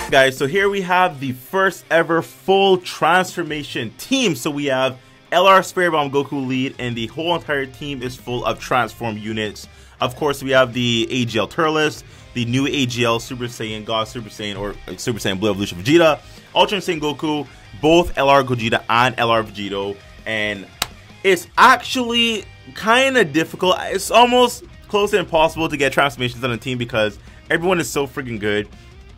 Guys, so here we have the first ever full transformation team. So we have LR Spirit Bomb Goku lead, and the whole entire team is full of transform units. Of course, we have the AGL Turles, the new AGL Super Saiyan God Super Saiyan or Super Saiyan Blue Evolution Vegeta, Ultra Insane Goku, both LR Gogeta and LR Vegito, and it's actually kind of difficult. It's almost close to impossible to get transformations on a team because everyone is so freaking good.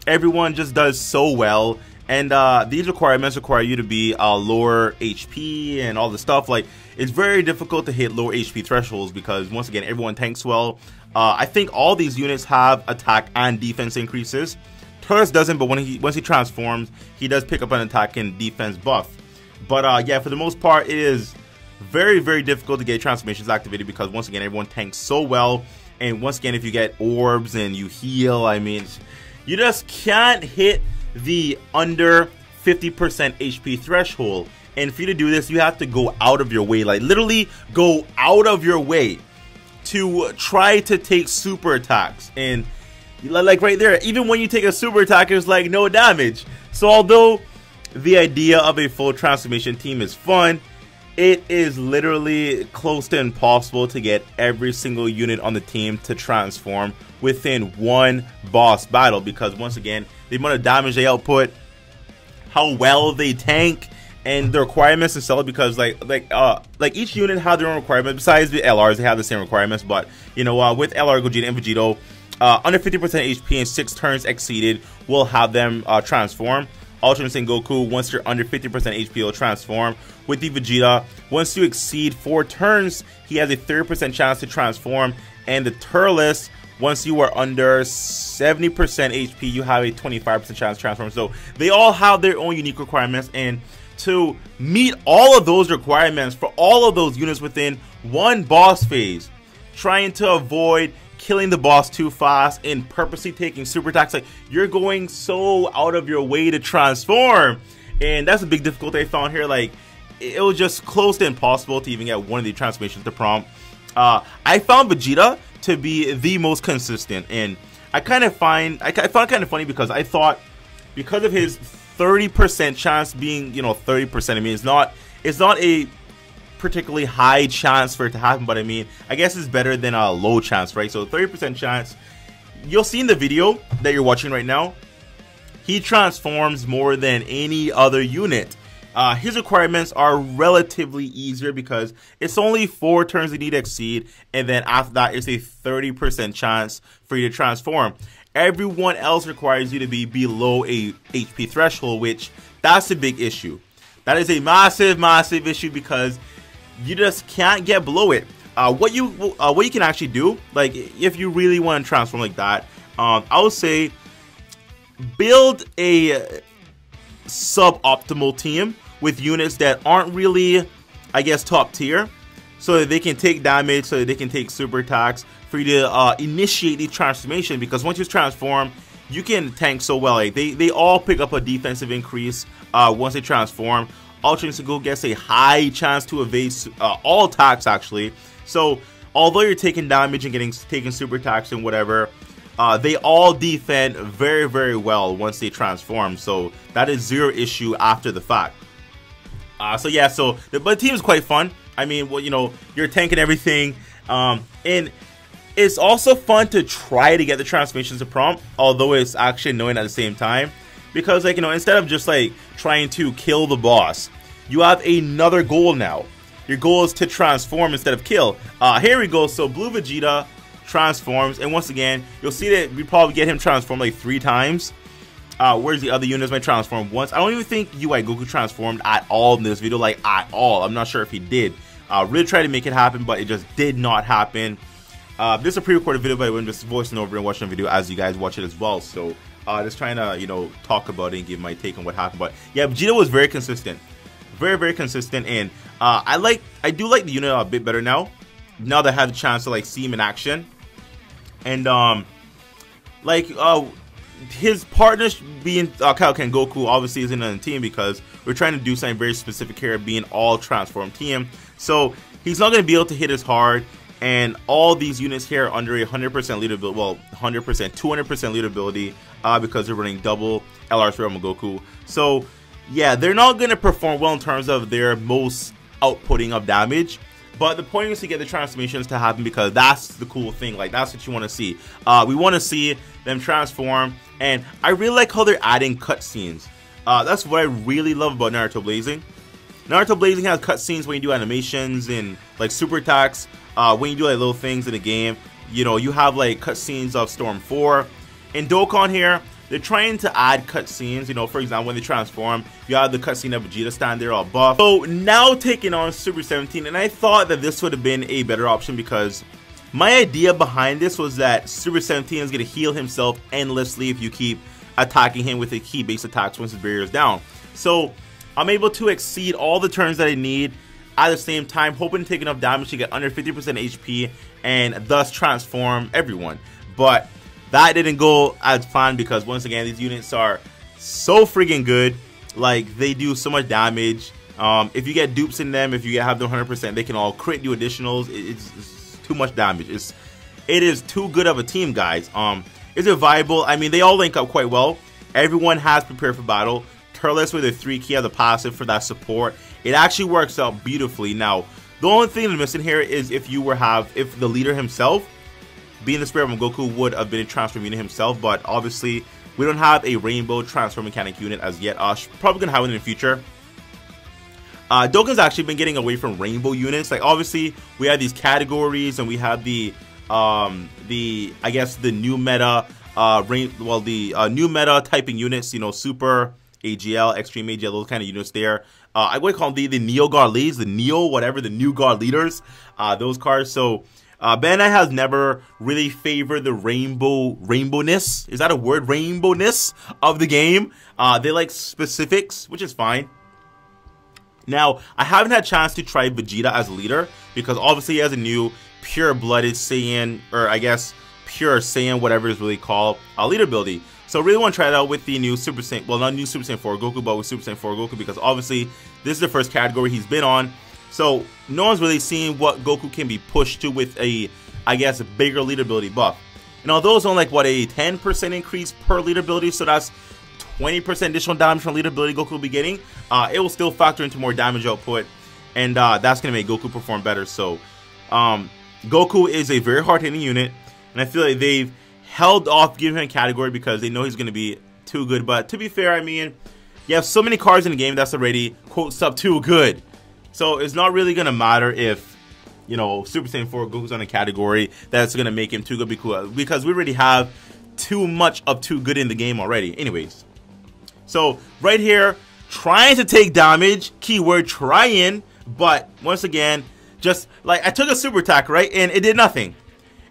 Everyone just does so well, and these requirements require you to be lower HP and all the stuff. Like, it's very difficult to hit lower HP thresholds because, once again, everyone tanks well. I think all these units have attack and defense increases. Turles doesn't, but once he transforms, he does pick up an attack and defense buff. But yeah, for the most part, it is very, very difficult to get transformations activated because, once again, everyone tanks so well. And once again, if you get orbs and you heal, I mean, you just can't hit the under 50% HP threshold. And for you to do this, you have to go out of your way, like literally go out of your way to try to take super attacks. And like right there, even when you take a super attack, there's like no damage. So although the idea of a full transformation team is fun, it is literally close to impossible to get every single unit on the team to transform within one boss battle, because once again, the amount of damage they output, how well they tank, and the requirements and stuff, because like each unit have their own requirements. Besides the LRs, they have the same requirements, but you know, with LR Gogeta and Vegito, under 50% HP and 6 turns exceeded will have them transform. Ultra Insane Goku, once you're under 50% HP, will transform. With the Vegeta, once you exceed 4 turns, he has a 30% chance to transform. And the Turles, once you are under 70% HP, you have a 25% chance to transform. So they all have their own unique requirements, and to meet all of those requirements for all of those units within one boss phase, trying to avoid killing the boss too fast and purposely taking super attacks, like, you're going so out of your way to transform, and that's a big difficulty I found here. Like, it was just close to impossible to even get one of the transformations to prompt. I found Vegeta to be the most consistent, and I found it kind of funny because I thought, because of his 30% chance being, you know, 30%, I mean, it's not a particularly high chance for it to happen, but I mean, I guess it's better than a low chance, right? So 30% chance. You'll see in the video that you're watching right now, he transforms more than any other unit. His requirements are relatively easier because it's only 4 turns you need to exceed, and then after that it's a 30% chance for you to transform. Everyone else requires you to be below a HP threshold, which that's a big issue. That is a massive issue because you just can't get below it. What you can actually do, like, if you really want to transform like that, I would say build a suboptimal team with units that aren't really, I guess, top tier, so that they can take damage, so that they can take super attacks for you to initiate the transformation. Because once you transform, you can tank so well. Like, they all pick up a defensive increase once they transform. Ultra Insane Goku gets a high chance to evade all attacks, actually. So although you're taking damage and taking super attacks and whatever, they all defend very, very well once they transform. So that is zero issue after the fact. So yeah, but the team is quite fun. I mean, well, you know, you're tanking everything, and it's also fun to try to get the transformations to prompt, although it's actually annoying at the same time. Because, like, you know, instead of just like trying to kill the boss, you have another goal now. Your goal is to transform instead of kill. Here we go. So Blue Vegeta transforms, and once again, you'll see that we probably get him transformed like 3 times. Whereas the other units might transform once. I don't even think UI Goku transformed at all in this video, like at all. I'm not sure if he did. Really tried to make it happen, but it just did not happen. This is a pre-recorded video, but I'm just voicing over and watching the video as you guys watch it as well. So just trying to, you know, talk about it and give my take on what happened. But yeah, Vegeta was very consistent, very consistent, and I do like the unit a bit better now that I have the chance to like see him in action. And his partners being Kaioken Goku obviously isn't on the team because we're trying to do something very specific here, being all transformed team. So he's not going to be able to hit as hard. And all these units here are under 100% leadability, well, 100%, 200% leadability, because they're running double LR Spirit Bomb Goku. So yeah, they're not going to perform well in terms of their most outputting of damage. But the point is to get the transformations to happen, because that's the cool thing. Like, that's what you want to see. We want to see them transform. And I really like how they're adding cutscenes. That's what I really love about Naruto Blazing. Naruto Blazing has cutscenes when you do animations and like super attacks. When you do like little things in the game, you know, you have like cutscenes of Storm 4. In Dokkan here, they're trying to add cutscenes. You know, for example, when they transform, you have the cutscene of Vegeta stand there all buff. So now taking on Super 17, and I thought that this would have been a better option, because my idea behind this was that Super 17 is going to heal himself endlessly if you keep attacking him with the key base attacks once his barrier is down. So I'm able to exceed all the turns that I need at the same time, hoping to take enough damage to get under 50% HP and thus transform everyone. But that didn't go as planned, because once again, these units are so freaking good. Like, they do so much damage. If you get dupes in them, if you have the 100%, they can all crit do additionals. It's too much damage. It is too good of a team, guys. Is it viable? I mean, they all link up quite well. Everyone has prepared for battle. Turles with a 3 key of the passive for that support. It actually works out beautifully. Now, the only thing that's missing here is if the leader himself, being the Spirit Bomb Goku, would have been a transform unit himself. But obviously, we don't have a rainbow transform mechanic unit as yet. Probably gonna have it in the future. Dokkan's actually been getting away from rainbow units. Like, obviously, we have these categories, and we have the I guess the new meta new meta typing units. You know, Super AGL, Extreme AGL, those kind of units there. I would call them the Neo God Leads, the Neo whatever, the New God Leaders. Those cards. So Bandai has never really favored the rainbowness. Is that a word? Rainbowness of the game. They like specifics, which is fine. Now, I haven't had a chance to try Vegeta as a leader, because obviously he has a new pure-blooded Saiyan, or I guess pure Saiyan, whatever it's really called, leader ability. So I really want to try it out with the new Super Saiyan, well, not new Super Saiyan 4 Goku, but with Super Saiyan 4 Goku, because obviously this is the first category he's been on. So no one's really seen what Goku can be pushed to with a, I guess, a bigger leader ability buff. And although it's only like, what, a 10% increase per leader ability, so that's 20% additional damage from leader ability Goku will be getting, it will still factor into more damage output, and that's going to make Goku perform better. So Goku is a very hard-hitting unit, and I feel like they've held off giving him a category because they know he's going to be too good. But to be fair, I mean, you have so many cards in the game that's already, quote, sub too good. So it's not really going to matter if, you know, Super Saiyan 4 Goku's on a category that's going to make him too good, because we already have too much of too good in the game already. Anyways, so right here, trying to take damage, keyword trying, but once again, just like I took a super attack, right, and it did nothing.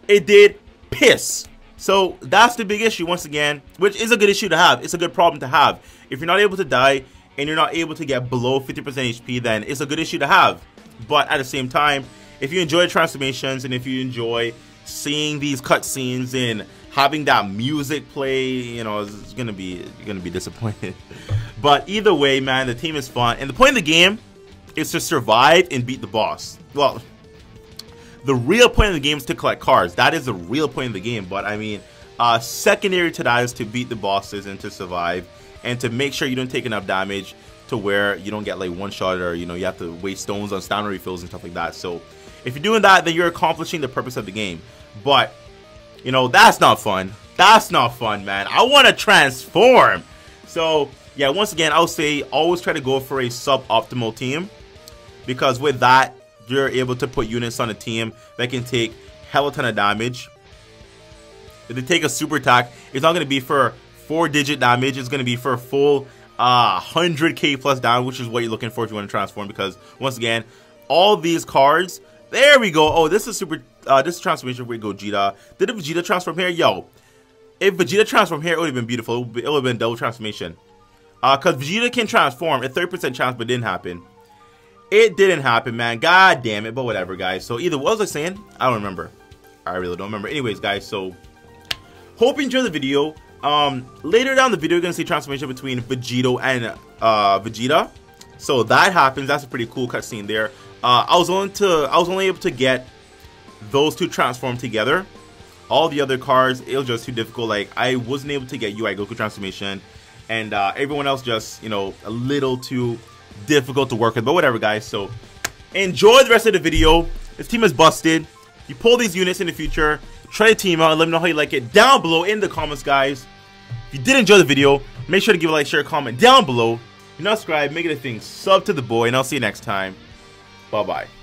It did piss. So that's the big issue once again, which is a good issue to have. It's a good problem to have. If you're not able to die and you're not able to get below 50% HP, then it's a good issue to have. But at the same time, if you enjoy transformations and if you enjoy seeing these cutscenes and having that music play, you know, it's gonna be disappointed. But either way, man, the team is fun, and the point of the game is to survive and beat the boss. Well, the real point of the game is to collect cards. That is the real point of the game. But I mean, secondary to that is to beat the bosses and to survive, and to make sure you don't take enough damage to where you don't get like one shot, or you know, you have to waste stones on stamina refills and stuff like that. So if you're doing that, then you're accomplishing the purpose of the game. But you know, that's not fun. That's not fun, man. I want to transform. So yeah, once again, I'll say always try to go for a suboptimal team, because with that, you're able to put units on a team that can take hella ton of damage. If they take a super attack, it's not going to be for 4-digit damage. It's going to be for a full 100k plus damage, which is what you're looking for if you want to transform. Because once again, all these cards, there we go. Oh, this is super. This is transformation with Gogeta. Did Vegeta transform here? Yo, if Vegeta transformed here, it would have been beautiful. It would have been double transformation. Because Vegeta can transform, a 30% chance, but it didn't happen. It didn't happen, man. God damn it. But whatever, guys. So either, what was I saying? I don't remember. I really don't remember. Anyways, guys, so hope you enjoyed the video. Later down the video, you're going to see transformation between Vegeta and Vegeta. So that happens. That's a pretty cool cutscene there. I was only able to get those two transformed together. All the other cards, it was just too difficult. Like, I wasn't able to get UI Goku transformation, and everyone else just, you know, a little too difficult to work with. But whatever, guys. So enjoy the rest of the video. This team is busted. You pull these units in the future, try to team out, and let me know how you like it down below in the comments, guys. If you did enjoy the video, make sure to give a like, share, comment down below. If you're not subscribed, make it a thing. Sub to the boy, and I'll see you next time. Bye-bye.